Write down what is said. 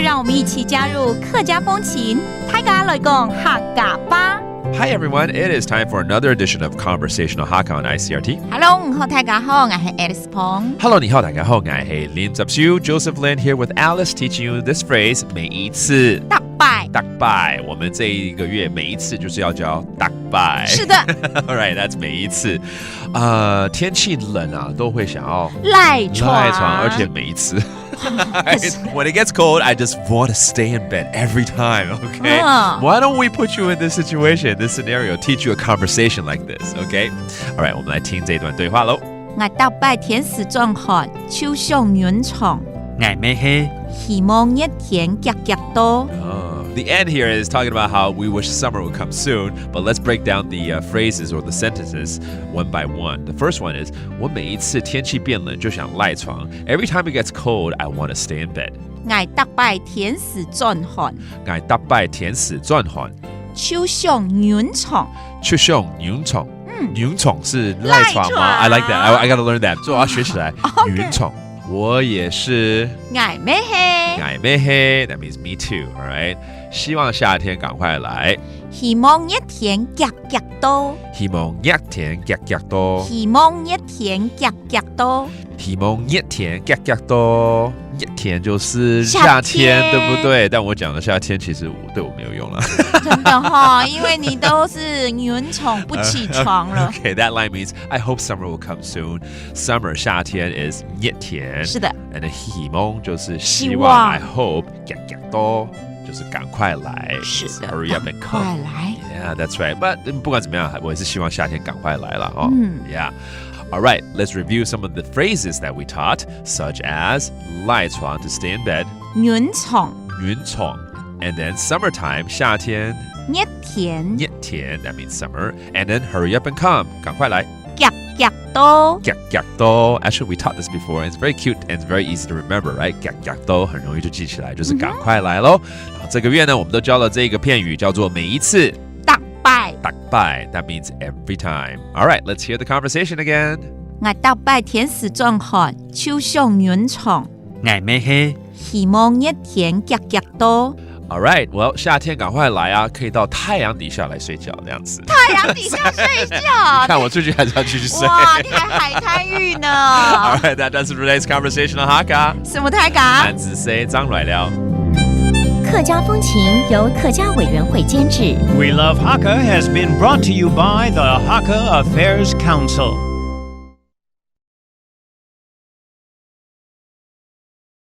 让我们一起加入客家风情，大家来讲客家吧。Hi everyone, it is time for another edition of Conversational Hakka on ICRT. Hello， 你好，大家好，我是 Alice Pong。 Hello, 你好，大家好，我是Lin Zepsiu, Joseph Lin here with Alice teaching you this phrase 每一次大拜。大拜，我们这一个月每一次就是要教大拜。是的Alright, that's 每一次。天气冷啊，都会想要赖床，而且每一次。When it gets cold, I just want to stay in bed every time, okay? Why don't we put you in this situation, this scenario, teach you a conversation like this, okay? Alright, 我们来听这一段对话咯。我大拜天時壯寒，秋上暖床，捱咩嘿？希望一天夾夾多。The end here is talking about how we wish summer would come soon, but let's break down the phrases or the sentences one by one. The first one is 我每一次天氣變冷就想賴床 Every time it gets cold, I want to stay in bed. 我大拜天時壯寒，我大拜天時壯寒，秋上暖床。秋上暖床。暖床是賴床嗎？ I like that. I gotta learn that. 所以我要學起來。暖床。我也是捱咩嘿？捱咩嘿 That means me too, alright? 希望夏天趕快來。希望一天夾夾多。希望一天夾夾多。希望一天夾夾多。希望一天夾夾多。一天就是夏天，對不對？但我講的夏天其實對我沒有用了。真的哈，因為你都是暖床不起床了。Okay, that line means I hope summer will come soon. Summer 夏天 is 一天。是的。And 希望就是希望。I hope 夾夾多就是趕快來。是的。Hurry up and come. 趕快來。Yeah, that's right. But 不管怎麼樣，我也是希望夏天趕快來了哦。Yeah. All right, let's review some of the phrases that we taught, such as 賴床 to stay in bed, 暖床 and then summertime 夏天一天that means summer, and then hurry up and come 趕快來夾夾多 Actually, we taught this before, and it's very cute and it's very easy to remember, right? 夾夾多很容易就記起來，就是趕快來咯。然後這個月呢，我們都教了這個片語，叫做每一次大拜。大拜 That means every time. All right, let's hear the conversation again. 我大拜天時壯寒，秋上暖床，捱咩嘿？希望一天夾夾多。All right, well, 夏天趕快來啊，可以到太陽底下來睡覺，這樣子。太陽底下睡覺。看我出去還是要繼續睡。哇，你還海灘浴呢。All right, that does it for today's Conversational Hakka. 什麼太港？漢字 say 張來了。客家風情由客家委員會監製。 We Love Hakka has been brought to you by the Hakka Affairs Council.